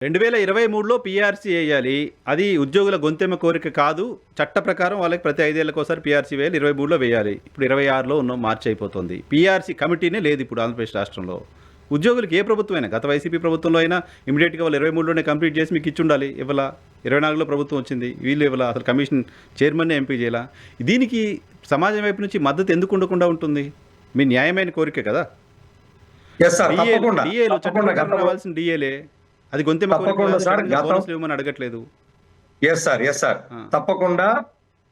2023లో PRC ఎయ్యాలి. అది ఉద్యోగుల గొంతెమ్మ కోరిక కాదు. చట్ట ప్రకారం వాళ్ళకి ప్రతి 5 ఏళ్లకోసారి పీఆర్సీ వేయాలి. 23లో వేయాలి. ఇప్పుడు 26లో ఉన్నాం. మార్చి అయిపోతుంది. పీఆర్సీ కమిటీనే లేదు ఇప్పుడు ఆంధ్రప్రదేశ్ రాష్ట్రంలో. ఉద్యోగులకి ఏ ప్రభుత్వమైనా గత వైసీపీ ప్రభుత్వంలో అయినా ఇమీడియట్‌గా వాళ్ళు 23లోనే కంప్లీట్ చేసి మీకు ఇచ్చుండాలి. ఇవ్వలా. 24లో ప్రభుత్వం వచ్చింది. వీళ్ళు ఇవ్వలా. అసలు కమిషన్ చైర్మన్‌నే ఎంపీ చేయలా. దీనికి సమాజం వైపు నుంచి మద్దతు ఎందుకు ఉండకుండా ఉంటుంది? మీ న్యాయమైన కోరికే కదా! ఎస్ సార్, తప్పకుండా. డీఏలు చట్టం తప్పకుండా ప్రకారం గతంలో రావాల్సిన డీఏలే. అది గొంతెమ్మ కోరిక తప్పకుండా కాదు. సార్, సడన్‌గా గతం బోనస్‌లు ఇవ్వమని అడగట్లేదు. Yes sir. ఆ! తప్పకుండా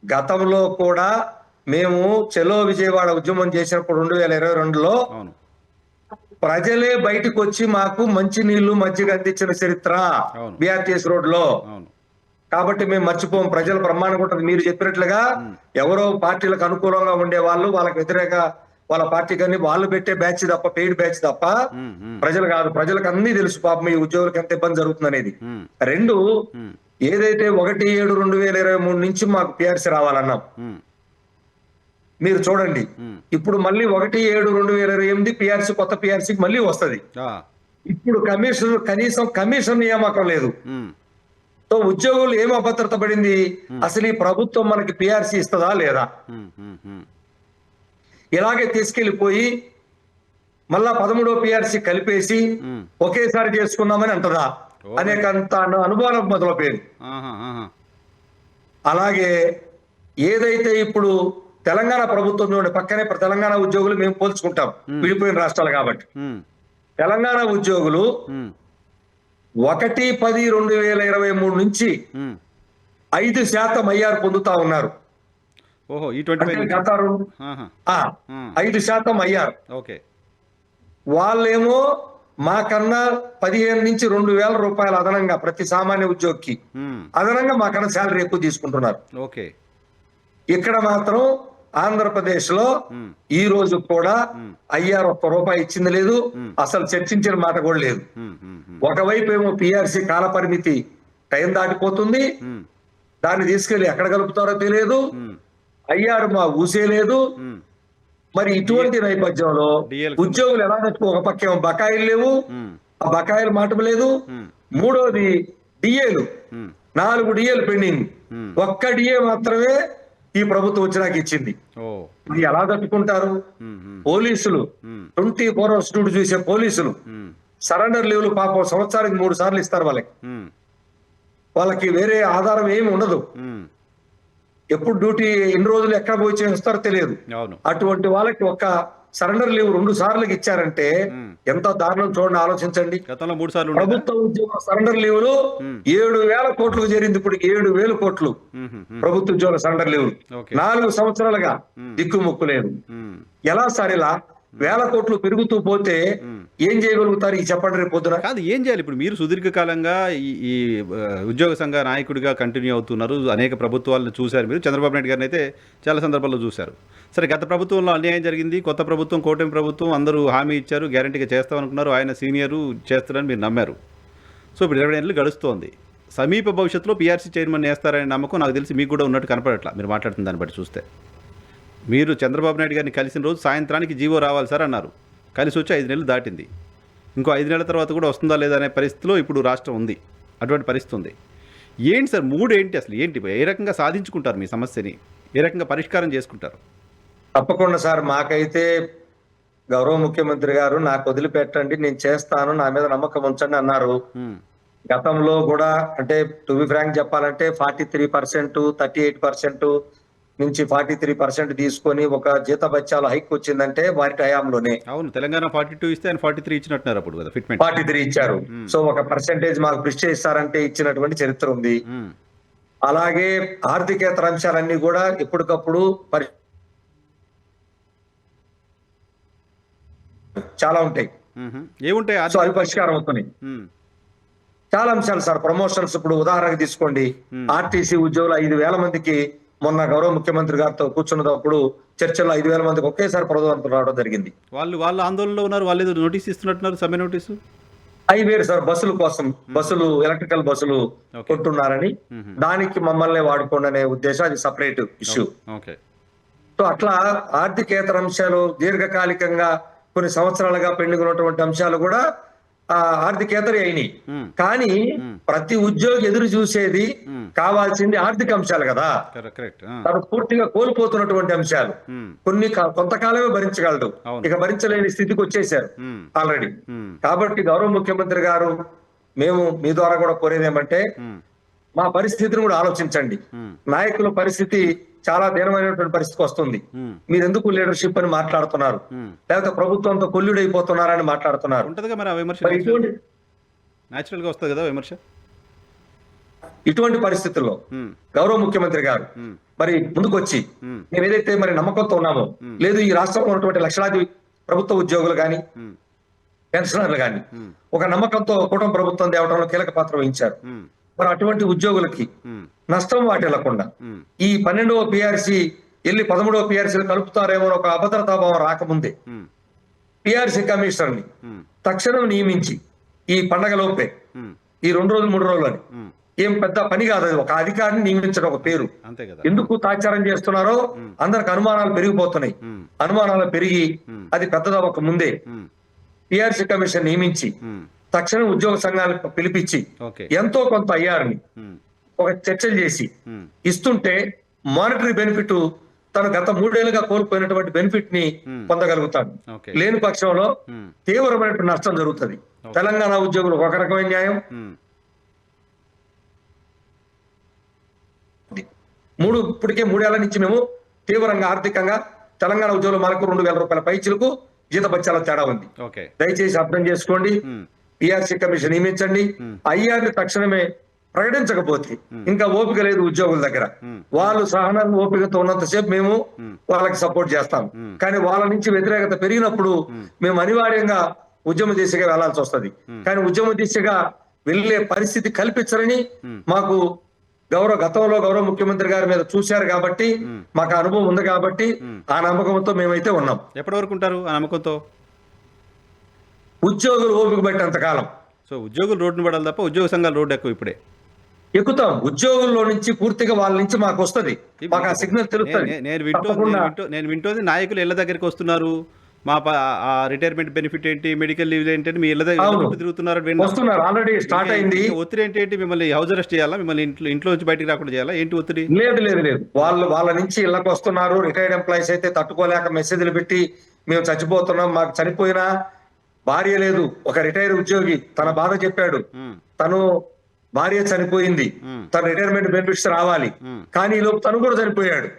గతంలో కూడా మేము చలో విజయవాడ ఉద్యమం చేసినప్పుడు 2022లో అవును. ప్రజలే బయటకు వచ్చి మాకు మంచి నీళ్లు మజ్జిగ అందించిన చరిత్ర అవును. బిఆర్టీఎస్ రోడ్ లో. అవును. కాబట్టి మేము మర్చిపోం. ప్రజల బ్రహ్మాండంగా ఉంటుంది. మీరు చెప్పినట్లుగా ఎవరో పార్టీలకు అనుకూలంగా ఉండే వాళ్ళు, వాళ్ళకి వ్యతిరేక వాళ్ళ పార్టీ కానీ వాళ్ళు పెట్టే బ్యాచ్ తప్ప, పెయిడ్ బ్యాచ్ తప్ప హ్మ్. హ్మ్. ప్రజలు కాదు. ప్రజలకు అన్ని తెలుసు పాపం ఈ ఉద్యోగులకు ఎంత ఇబ్బంది జరుగుతుంది అనేది. హ్మ్. రెండు, హ్మ్. ఏదైతే 1/7/2023 నుంచి మాకు పిఆర్సీ రావాలన్నాం. హ్మ్. మీరు చూడండి, హ్మ్. ఇప్పుడు మళ్ళీ 1/7/2028 పిఆర్సీ, కొత్త పిఆర్సీకి మళ్ళీ వస్తది. ఆ! ఇప్పుడు కనీసం కమిషన్ నియామకం లేదు. హ్మ్. సో ఉద్యోగులు ఏం అభద్రత పడింది? హ్మ్. అసలు ఈ ప్రభుత్వం మనకి పిఆర్సీ ఇస్తుందా లేదా? హ్మ్. హ్మ్. హ్మ్. ఇలాగే తీసుకెళ్లిపోయి మళ్ళా 13వ పిఆర్సీ కలిపేసి హ్మ్. ఒకేసారి చేసుకుందామని అంటదా ఓహ్! అనేకంత అనుమానం మొదలుపోయింది. ఆహా! ఆహా! అలాగే ఏదైతే ఇప్పుడు తెలంగాణ ప్రభుత్వం చూడండి, పక్కనే తెలంగాణ ఉద్యోగులు మేము పోల్చుకుంటాం, హ్మ్. విడిపోయిన రాష్ట్రాలు కాబట్టి. హ్మ్. తెలంగాణ ఉద్యోగులు హ్మ్. 1/10/2023 నుంచి హ్మ్. 5% ఐఆర్ పొందుతా ఉన్నారు. ఓహో! ఈ 25 అంటే నుంచి. గత ఆహా! ఆ, హ్మ్. 5% ఐఆర్. ఓకే. వాళ్ళేమో మాకన్నా 15 నుంచి 2,000 రూపాయలు అదనంగా ప్రతి సామాన్య ఉద్యోగికి హ్మ్. అదనంగా మాకన్నా శాలరీ ఎక్కువ తీసుకుంటున్నారు. ఓకే. ఇక్కడ మాత్రం ఆంధ్రప్రదేశ్ లో హ్మ్. ఈ రోజు కూడా హ్మ్. ఐఆర్ ఒక్క రూపాయి ఇచ్చింది లేదు. హ్మ్. అసలు చర్చించిన మాట కూడా లేదు. హ్మ్. హ్మ్. హ్మ్. ఒకవైపు ఏమో పిఆర్సీ కాల పరిమితి టైం దాటిపోతుంది. హ్మ్. దాన్ని తీసుకెళ్లి ఎక్కడ కలుపుతారో తెలియదు. హ్మ్. ఐఆర్ మా ఊసే లేదు. హ్మ్. మరి డిఏ ఇటువంటి నేపథ్యంలో డిఏలకు ఉద్యోగులు ఎలా ఒక పక్కేమో బకాయిలు లేవు, హ్మ్. ఆ బకాయిలు మాటం లేదు. హ్మ్. మూడోది డిఏలు, హ్మ్. 4 డిఏలు పెండింగ్. హ్మ్. ఒక్క డిఏ మాత్రమే ఈ ప్రభుత్వం వచ్చినాక ఇచ్చింది. ఓహ్! ఇది ఎలా తట్టుకుంటారు? హ్మ్. హ్మ్. పోలీసులు, హ్మ్. 24 hours డ్యూటీ చూసే పోలీసులు హ్మ్. సరెండర్ లీవ్లు పాపం సంవత్సరానికి 3 సార్లు ఇస్తారు వాళ్ళకి. హ్మ్. వాళ్ళకి వేరే ఆధారం ఏమి ఉండదు. హ్మ్. ఎప్పుడు డ్యూటీ ఎన్ని రోజులు ఎక్కడ పోయి చేస్తారో తెలియదు. అవును. అటువంటి వాళ్ళకి ఒక సరెండర్ లీవ్ 2 సార్లకి ఇచ్చారంటే హ్మ్. ఎంత దారుణం చూడండి, ఆలోచించండి. గతంలో 3 సార్లు ఉండేదా? ప్రభుత్వ ఉద్యోగ సరెండర్ లీవ్లు హ్మ్. 7,000 కోట్లకు చేరింది. ఇప్పుడు 7,000 కోట్లు హుహు. హ్మ్. ప్రభుత్వ ఉద్యోగ సరెండర్ లీవ్లు. ఓకే. 4 సంవత్సరాలుగా హ్మ్. దిక్కుముక్కు లేదు. హ్మ్. ఎలా సార్ ఇలా హ్మ్. వేల కోట్లు పెరుగుతూ పోతే హ్మ్. ఏం చేయగలుగుతారు ఈ చెప్పండి రేపు పొద్దున? కాదు ఏం చేయాలి? ఇప్పుడు మీరు సుదీర్ఘకాలంగా ఈ ఈ ఉద్యోగ సంఘ నాయకుడిగా కంటిన్యూ అవుతున్నారు. అనేక ప్రభుత్వాలను చూసారు మీరు. చంద్రబాబు నాయుడు గారినైతే చాలా సందర్భాల్లో చూసారు. సరే గత ప్రభుత్వంలో అన్యాయం జరిగింది. కొత్త ప్రభుత్వం, కూటమి ప్రభుత్వం అందరూ హామీ ఇచ్చారు. గ్యారంటీగా చేస్తామనుకున్నారు. ఆయన సీనియరు చేస్తారని మీరు నమ్మారు. సో ఇప్పుడు 20 ఏళ్ళు గడుస్తోంది. సమీప భవిష్యత్తులో పీఆర్సీ చైర్మన్ వేస్తారనే నమ్మకం నాకు తెలిసి మీకు కూడా ఉన్నట్టు కనపడట్లా మీరు మాట్లాడుతున్న దాన్ని బట్టి చూస్తే. మీరు చంద్రబాబు నాయుడు గారిని కలిసిన రోజు సాయంత్రానికి జీవో రావాలి సార్ అన్నారు. కలిసి వచ్చి 5 నెలలు దాటింది. ఇంకో 5 నెలల తర్వాత కూడా వస్తుందా లేదా అనే పరిస్థితిలో ఇప్పుడు రాష్ట్రం ఉంది. అటువంటి పరిస్థితి ఉంది. ఏంటి సార్ ఏంటి అసలు ఏంటి? ఏ రకంగా సాధించుకుంటారు మీ సమస్యని? ఏ రకంగా పరిష్కారం చేసుకుంటారు? తప్పకుండా సార్, మాకైతే గౌరవ ముఖ్యమంత్రి గారు నాకు వదిలిపెట్టండి, నేను చేస్తాను, నా మీద నమ్మకం ఉంచండి అన్నారు. హ్మ్. గతంలో కూడా అంటే టు బి ఫ్రాంక్ చెప్పాలంటే 43%, 38% నుంచి 43% తీసుకొని ఒక జీతభత్యాల హైక్ వచ్చిందంటే వారి హయాంలోనే. అవును. తెలంగాణ 42 ఇస్తే ఆయన 43 ఇచ్చినట్టున్నారు అప్పుడు కదా ఫిట్‌మెంట్. 43 ఇచ్చారు. హ్మ్. సో ఒక పర్సెంటేజ్ మాకు కృషి చేస్తారంటే ఇచ్చినటువంటి చరిత్ర ఉంది. హ్మ్. అలాగే ఆర్థికేతర అంశాలన్నీ కూడా ఎప్పటికప్పుడు చాలా ఉంటాయి. హుహు. ఏముంటాయి సో అవి ఆర్థికేతర అంశాలు? పరిష్కారం అవుతున్నాయి. హ్మ్. చాలా అంశాలు సార్. ప్రమోషన్స్ ఇప్పుడు ఉదాహరణకు తీసుకోండి. హ్మ్. ఆర్టీసీ ఉద్యోగులు 5,000 మందికి మొన్న గౌరవ ముఖ్యమంత్రి గారితో కూర్చున్నప్పుడు చర్చల్లో 5,000 మందికి ఒకేసారి పదోన్నతులు రావడం జరిగింది. వాళ్ళు ఆందోళనలో ఉన్నారు. వాళ్ళేదో నోటీస్ ఇస్తున్నట్టున్నారు. సమ్మె నోటీసు. అవి వేరు సార్, బస్సుల కోసం, హుహు. బస్సులు ఎలక్ట్రికల్ బస్సులు ఓకే. కొంటున్నారని, హుహు. దానికి మమ్మల్ని వాడుకోండి అనే ఉద్దేశం, అది separate issue. Okay. Okay. So అట్లా ఆర్థికేతర అంశాలు దీర్ఘకాలికంగా కొన్ని సంవత్సరాలుగా పెండింగ్ ఉన్నటువంటి అంశాలు కూడా ఆర్థికేతరి అయినాయి. ఉమ్, కానీ ప్రతి ఉద్యోగి ఎదురు చూసేది కావాల్సింది ఆర్థిక అంశాలు కదా. కరెక్ట్. తను పూర్తిగా కోల్పోతున్నటువంటి అంశాలు కొంతకాలమే భరించగలడు, అవును. ఇక భరించలేని స్థితికి వచ్చేసారు ఆల్రెడీ. కాబట్టి గౌరవ ముఖ్యమంత్రి గారు, మేము మీ ద్వారా కూడా కోరేది ఏమంటే మా పరిస్థితిని కూడా ఆలోచించండి. నాయకుల పరిస్థితి చాలా దీనమైనటువంటి పరిస్థితికి వస్తుంది. మీరు ఎందుకు లీడర్షిప్ అని మాట్లాడుతున్నారు, లేకపోతే ప్రభుత్వంతో కొల్లుడైపోతున్నారని మాట్లాడుతున్నారు. ఉంటదిగా మరి ఆ విమర్శ, మరి న్యాచురల్ గా వస్తుంది కదా విమర్శ. ఇటువంటి పరిస్థితుల్లో గౌరవ ముఖ్యమంత్రి గారు మరి ముందుకొచ్చి మేము ఏదైతే మరి నమ్మకంతో ఉన్నామో, లేదు ఈ రాష్ట్రంలో ఉన్నటువంటి లక్షలాది ప్రభుత్వ ఉద్యోగులు కానీ పెన్షనర్లు కానీ ఒక నమ్మకంతో కూటమి ప్రభుత్వం తేవడంలో కీలక పాత్ర వహించారు. మరి అటువంటి ఉద్యోగులకి నష్టం వాటిల్లకుండా ఈ 12వ పిఆర్సీ వెళ్ళి 13వ పిఆర్సీలు కలుపుతారేమో ఒక అభద్రతాభావం రాకముందే పిఆర్సీ కమిషనర్ ని తక్షణం నియమించి ఈ పండగలోపే, ఈ 2 రోజులు 3 రోజులని, ఏం పెద్ద పని కాదు, అది ఒక అధికారిని నియమించడం, ఒక పేరు. ఎందుకు తాత్సారం చేస్తున్నారో అందరికి అనుమానాలు పెరిగిపోతున్నాయి. అనుమానాలు పెరిగి అది పెద్దదవ్వక ముందే పిఆర్సీ కమిషన్ నియమించి తక్షణం ఉద్యోగ సంఘాలను పిలిపించి ఎంతో కొంత ఐఆర్ని ఒక చర్చలు చేసి ఇస్తుంటే మానిటరీ బెనిఫిట్ తను గత 3 ఏళ్లుగా కోల్పోయినటువంటి బెనిఫిట్ ని పొందగలుగుతాడు. లేని పక్షంలో తీవ్రమైనటువంటి నష్టం జరుగుతుంది. తెలంగాణ ఉద్యోగులకు ఒక రకమైన న్యాయం, ఇప్పటికే 3 ఏళ్ల నుంచి మేము తీవ్రంగా ఆర్థికంగా తెలంగాణ ఉద్యోగులు మనకు 2,000 రూపాయల పైచిలకు జీతభత్యాల తేడా ఉంది. దయచేసి అర్థం చేసుకోండి. PRC commission నియమించండి. ఐఆర్ని తక్షణమే ప్రకటించకపోతే ఇంకా ఓపిక లేదు ఉద్యోగుల దగ్గర. వాళ్ళు సహనంగా ఓపికతో ఉన్నంతసేపు మేము వాళ్ళకి సపోర్ట్ చేస్తాం. కానీ వాళ్ళ నుంచి వ్యతిరేకత పెరిగినప్పుడు మేము అనివార్యంగా ఉద్యమ దిశగా వెళ్లాల్సి వస్తుంది. కానీ ఉద్యమ దిశగా వెళ్లే పరిస్థితి కల్పించరని మాకు గతంలో గౌరవ ముఖ్యమంత్రి గారి మీద చూశారు కాబట్టి, మాకు అనుభవం ఉంది కాబట్టి ఆ నమ్మకంతో మేమైతే ఉన్నాం. ఎప్పటి వరకు ఉంటారు ఆ నమ్మకంతో? ఉద్యోగులు ఓపిక పెట్టేంత కాలం. సో ఉద్యోగులు రోడ్డును పడాలి తప్ప ఉద్యోగ సంఘాలు రోడ్డు ఇప్పుడే ఎక్కుతాం. ఉద్యోగుల్లో నుంచి పూర్తిగా వాళ్ళ నుంచి మాకు వస్తుంది, మాకు ఆ సిగ్నల్ తెలుస్తుంది. నేను వింటోది నాయకులు ఇళ్ల దగ్గరికి వస్తున్నారు, మా రిటైర్మెంట్ బెనిఫిట్ ఏంటి, మెడికల్ లీవ్ ఏంటి, మీ ఇళ్ళ దగ్గర తిరుగుతున్నారు, ఆల్రెడీ స్టార్ట్ అయింది. ఒత్తిడి ఏంటి? మిమ్మల్ని హౌస్ అరెస్ట్ చేయాలా? మిమ్మల్ని ఇంట్లో నుంచి బయటికి రాకుండా చేయాలా? ఏంటి ఒత్తిడి? లేదు. వాళ్ళ నుంచి ఇళ్ళకి వస్తున్నారు. రిటైర్డ్ ఎంప్లాయీస్ అయితే తట్టుకోలేక మెసేజ్లు పెట్టి మేము చచ్చిపోతున్నాం, మాకు చనిపోయినా భార్య లేదు. ఒక రిటైర్ ఉద్యోగి తన బాధ చెప్పాడు, తను భార్య చనిపోయింది, తన రిటైర్మెంట్ బెనిఫిట్స్ రావాలి, కానీ ఈ లోపు తను కూడా చనిపోయాడు.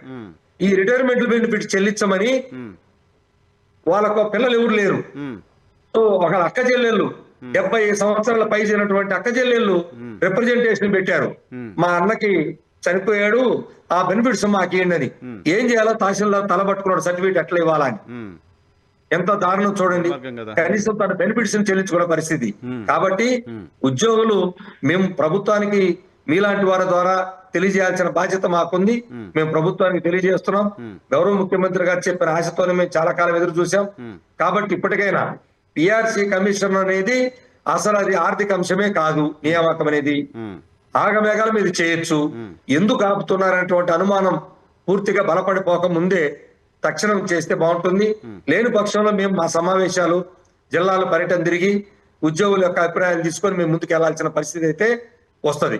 ఈ రిటైర్మెంట్ బెనిఫిట్ చెల్లించమని వాళ్ళకు పిల్లలు ఎవరు లేరు. సో ఒక అక్క చెల్లెళ్ళు 70 సంవత్సరాల పై చేరినటువంటి అక్క చెల్లెళ్ళు రిప్రజెంటేషన్ పెట్టారు, మా అన్నకి చనిపోయాడు, ఆ బెనిఫిట్స్ మాకు ఏంటని. ఏం చేయాలో తహసీల్దార్ తలబట్టుకున్నాడు, సర్టిఫికేట్ ఎట్లా ఇవ్వాలని. ఎంత దారుణం చూడండి. కనీసం తన బెనిఫిట్స్ చెల్లించుకునే పరిస్థితి. కాబట్టి ఉద్యోగులు మేము ప్రభుత్వానికి మీలాంటి వారి ద్వారా తెలియజేయాల్సిన బాధ్యత మాకుంది. మేము ప్రభుత్వానికి తెలియజేస్తున్నాం. గౌరవ ముఖ్యమంత్రి గారు చెప్పిన ఆశతోనే మేము చాలా కాలం ఎదురు చూసాం. కాబట్టి ఇప్పటికైనా పిఆర్సీ కమిషన్ అనేది అసలు అది ఆర్థిక అంశమే కాదు, నియామకం అనేది ఆగమేఘాల మీద చేయొచ్చు. ఎందుకు ఆపుతున్నారనేటువంటి అనుమానం పూర్తిగా బలపడిపోక ముందే తక్షణం చేస్తే బాగుంటుంది. లేని పక్షంలో మేము మా సమావేశాలు, జిల్లాల పర్యటన తిరిగి ఉద్యోగుల యొక్క అభిప్రాయాలు తీసుకొని మేము ముందుకు వెళ్లాల్సిన పరిస్థితి అయితే వస్తుంది.